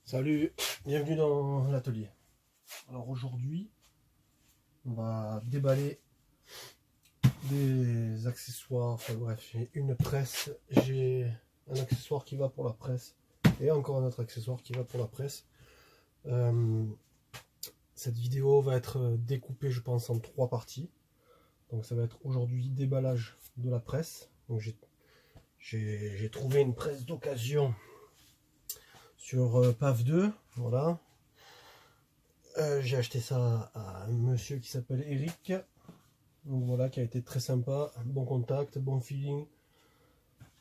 Salut, bienvenue dans l'atelier. Alors aujourd'hui, on va déballer des accessoires. Enfin bref, j'ai une presse, j'ai un accessoire qui va pour la presse et encore un autre accessoire qui va pour la presse. Cette vidéo va être découpée, je pense, en 3 parties. Donc ça va être aujourd'hui déballage de la presse. Donc j'ai trouvé une presse d'occasion sur PAF2, voilà. J'ai acheté ça à un monsieur qui s'appelle Eric, donc voilà, qui a été très sympa, bon contact, bon feeling,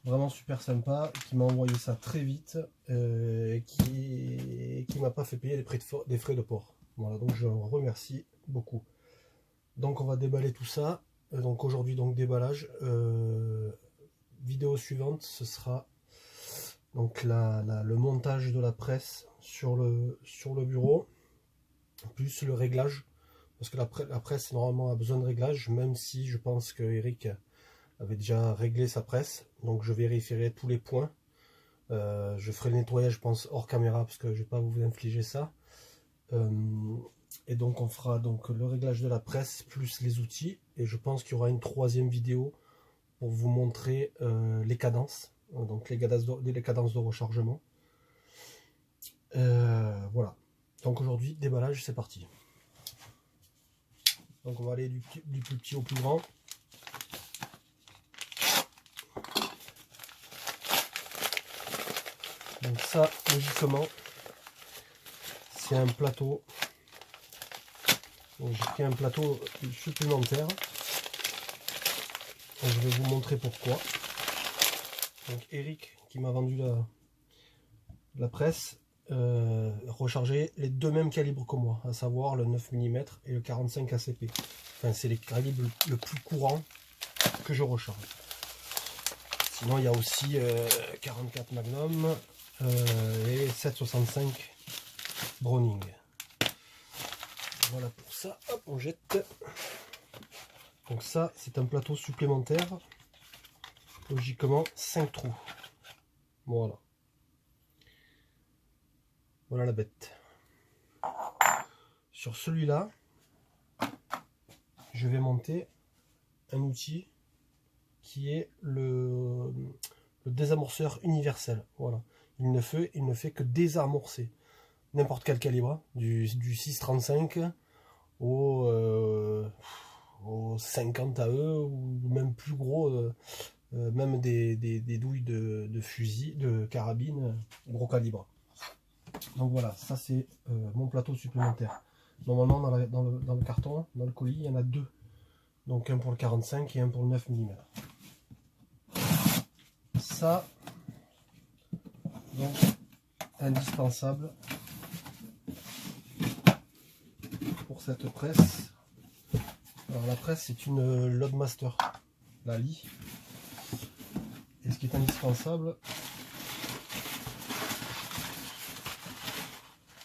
vraiment super sympa, qui m'a envoyé ça très vite, et qui m'a pas fait payer les frais de port. Voilà, donc je remercie beaucoup. Donc on va déballer tout ça. Donc aujourd'hui, donc déballage. Vidéo suivante, ce sera donc le montage de la presse sur le bureau, plus le réglage, parce que la presse normalement a besoin de réglage, même si je pense que Eric avait déjà réglé sa presse. Donc je vérifierai tous les points. Je ferai le nettoyage, je pense, hors caméra, parce que je vais pas vous infliger ça. Et donc on fera donc le réglage de la presse plus les outils, et je pense qu'il y aura une 3e vidéo pour vous montrer les cadences, donc les cadences de rechargement. Voilà, donc aujourd'hui déballage, c'est parti. Donc on va aller du plus petit au plus grand. Donc ça, logiquement, c'est un plateau. Donc j'ai pris un plateau supplémentaire. Donc je vais vous montrer pourquoi. Donc Eric, qui m'a vendu la presse, rechargeait les deux mêmes calibres que moi, à savoir le 9 mm et le 45 ACP. Enfin, c'est les calibres le plus courant que je recharge. Sinon, il y a aussi 44 Magnum et 7,65 Browning. Voilà pour ça. Hop, on jette. Donc ça, c'est un plateau supplémentaire. Logiquement, 5 trous. Voilà. Voilà la bête. Sur celui-là, je vais monter un outil qui est le désamorceur universel. Voilà. Il ne fait que désamorcer n'importe quel calibre, du 6,35 au 50 AE, ou même plus gros, même des douilles de fusil, de carabine, gros calibre. Donc voilà, ça c'est mon plateau supplémentaire. Normalement dans le carton, dans le colis, il y en a 2. Donc un pour le 45 et un pour le 9 mm. Ça, donc, indispensable pour cette presse. Alors la presse, c'est une Loadmaster, la Lee. Et ce qui est indispensable,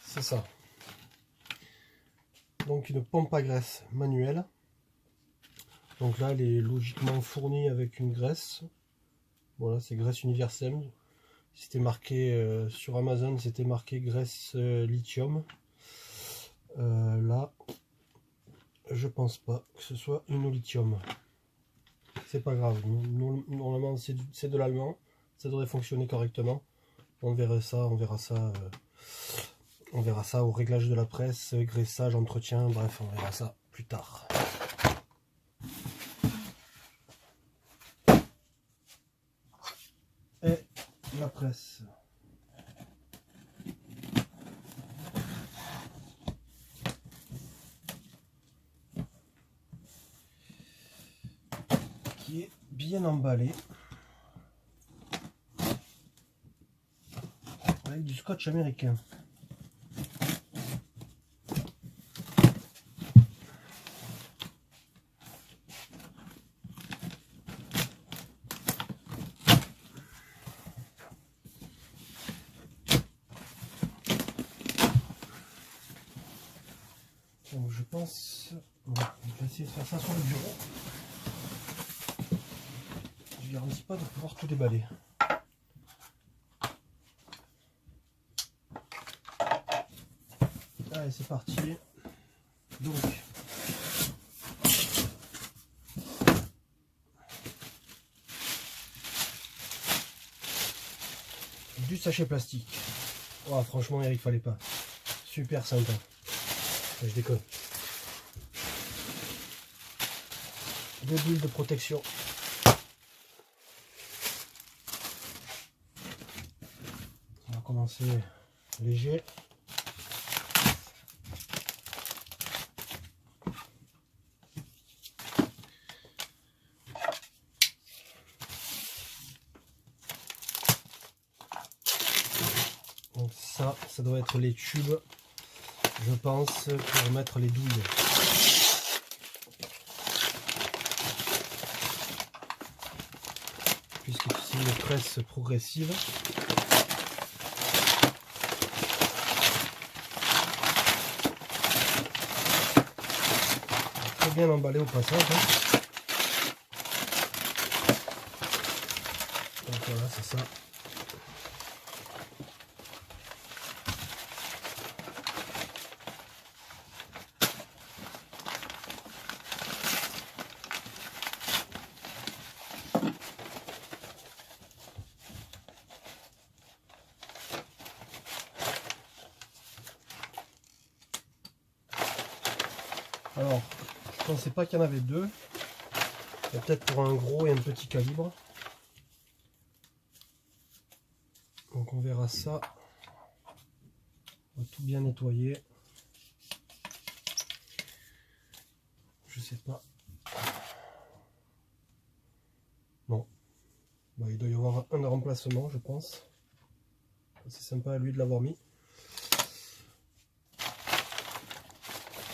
c'est ça. Donc une pompe à graisse manuelle. Donc là, elle est logiquement fournie avec une graisse. Voilà, c'est graisse universelle. C'était marqué sur Amazon, c'était marqué graisse lithium. Là, je pense pas que ce soit une lithium. C'est pas grave. Normalement, c'est de l'allemand. Ça devrait fonctionner correctement. On verra ça. On verra ça au réglage de la presse, graissage, entretien. Bref, on verra ça plus tard. Et la presse. Qui est bien emballée avec du scotch américain. Donc je pense, je vais essayer de faire ça sur le bureau. Je garantis pas de pouvoir tout déballer. Allez, c'est parti. Donc, du sachet plastique. Oh, franchement, Eric, fallait pas. Super sympa. Je déconne. Deux bulles de protection. On va commencer léger. Donc ça doit être les tubes, je pense, pour mettre les douilles. Puisque c'est une presse progressive. Très bien emballé au passage. Hein. Donc voilà, c'est ça. Alors, je pensais pas qu'il y en avait deux. Il y a peut-être pour un gros et un petit calibre. Donc on verra ça. On va tout bien nettoyer. Je sais pas. Non. Bah, il doit y avoir un remplacement, je pense. C'est sympa à lui de l'avoir mis.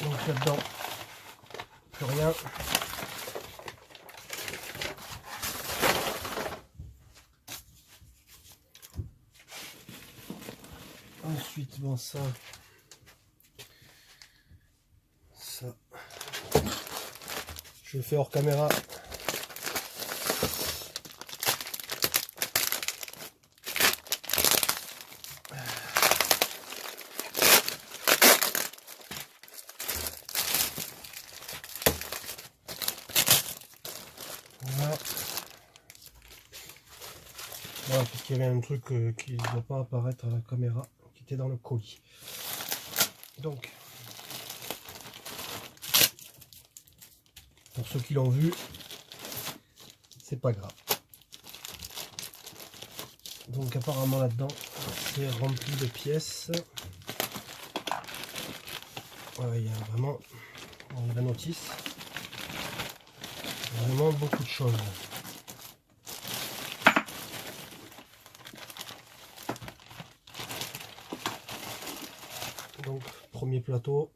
Donc là-dedans, plus rien. Ensuite, bon, ça, je le fais hors caméra. Voilà. Voilà, parce qu'il y avait un truc qui ne doit pas apparaître à la caméra, qui était dans le colis. Donc, pour ceux qui l'ont vu, c'est pas grave. Donc apparemment là-dedans, c'est rempli de pièces. Voilà, il y a vraiment, dans la notice, vraiment beaucoup de choses. Donc premier plateau.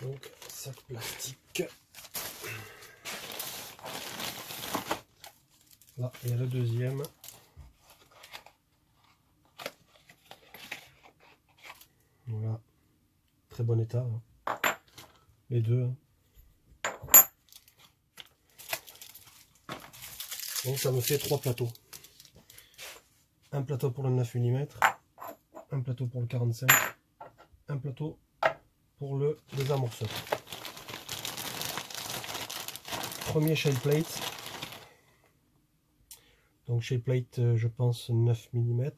Donc sac plastique. Là, il y a le deuxième. Voilà. Très bon état. Hein. Les deux. Hein. Donc ça me fait 3 plateaux. Un plateau pour le 9 mm. Un plateau pour le 45. Un plateau pour le désamorceur. Premier shell plate. Donc shell plate, je pense 9 mm.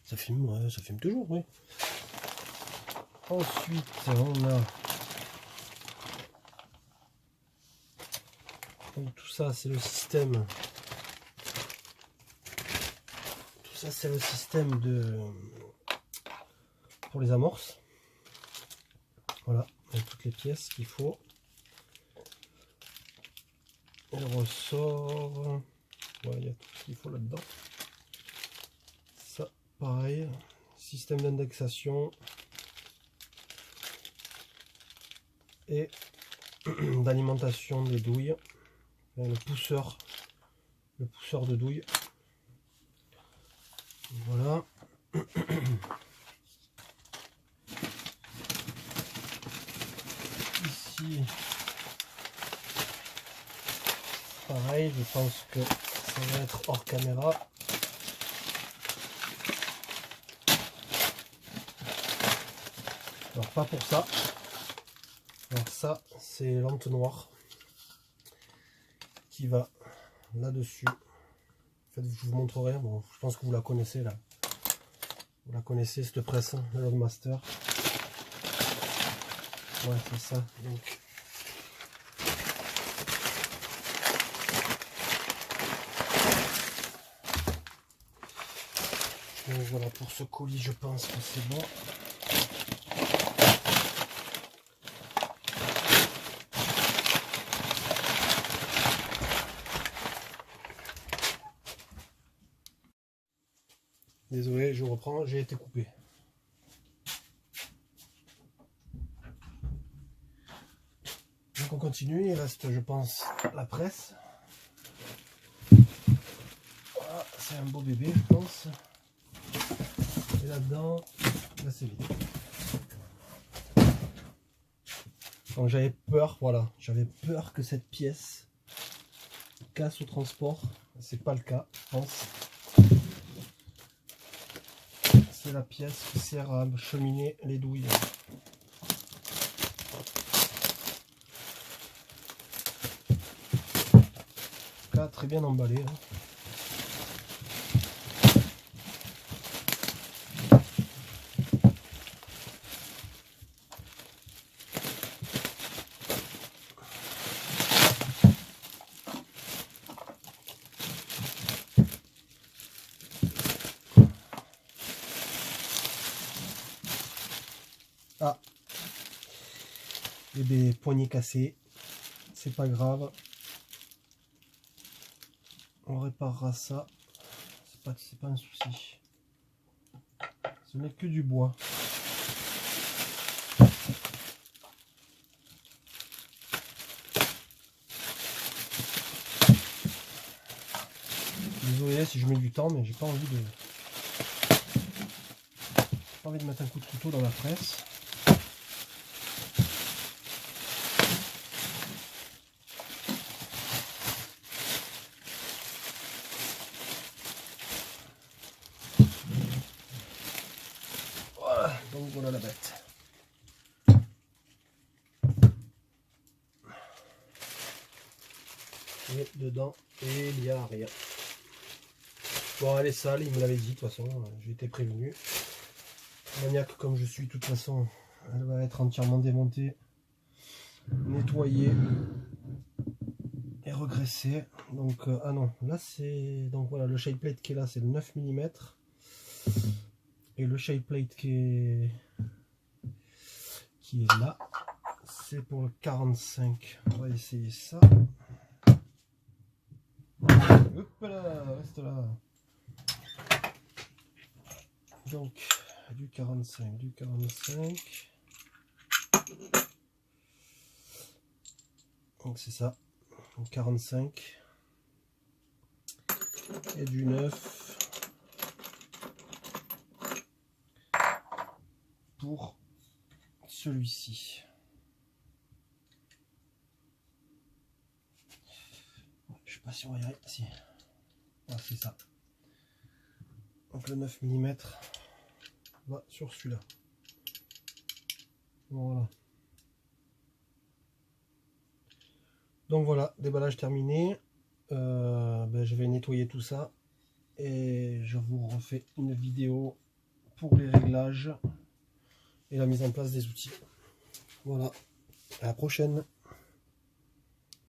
Ça filme, ouais, ça filme toujours, oui. Ensuite, on a donc tout ça, c'est le système. Tout ça, c'est le système de pour les amorces. Voilà, avec toutes les pièces qu'il faut. Le ressort, ouais, il y a tout ce qu'il faut là-dedans. Ça, pareil, système d'indexation et d'alimentation des douilles. Le pousseur de douilles. Voilà. Ici, pareil, je pense que ça va être hors caméra. Alors pas pour ça. Alors ça c'est l'entonnoir qui va là-dessus. En fait je vous montrerai, bon je pense que vous la connaissez là. Vous la connaissez cette presse, la Logmaster. Ouais c'est ça. Donc voilà, pour ce colis je pense que c'est bon. Désolé, je reprends, j'ai été coupé. Donc on continue, il reste je pense la presse. Voilà, c'est un beau bébé je pense. Et là-dedans, là c'est vide. Donc j'avais peur, voilà, j'avais peur que cette pièce casse au transport. C'est pas le cas, je pense. C'est la pièce qui sert à cheminer les douilles. Là, très bien emballé. Hein. Ah, et des poignées cassées, c'est pas grave, on réparera ça, c'est pas un souci, ce n'est que du bois. Désolé si je mets du temps, mais j'ai pas envie de mettre un coup de couteau dans la presse. Voilà, donc voilà la bête. Et dedans, il n'y a rien. Bon, elle est sale, il me l'avait dit, de toute façon, j'ai été prévenu. Maniaque comme je suis, de toute façon, elle va être entièrement démontée, nettoyée et regraissée. Donc, ah non, là c'est. Donc voilà, le shape plate qui est là, c'est le 9 mm. Et le shape plate qui est là, c'est pour le 45. On va essayer ça. Hop là, reste là. Donc, du 45. Donc c'est ça, 45. Et du 9 pour celui-ci. Je sais pas si on va y arriver. Si. Ah, c'est ça. Donc le 9 mm va sur celui-là. Voilà. Donc voilà, déballage terminé. Je vais nettoyer tout ça et je vous refais une vidéo pour les réglages et la mise en place des outils. Voilà, à la prochaine.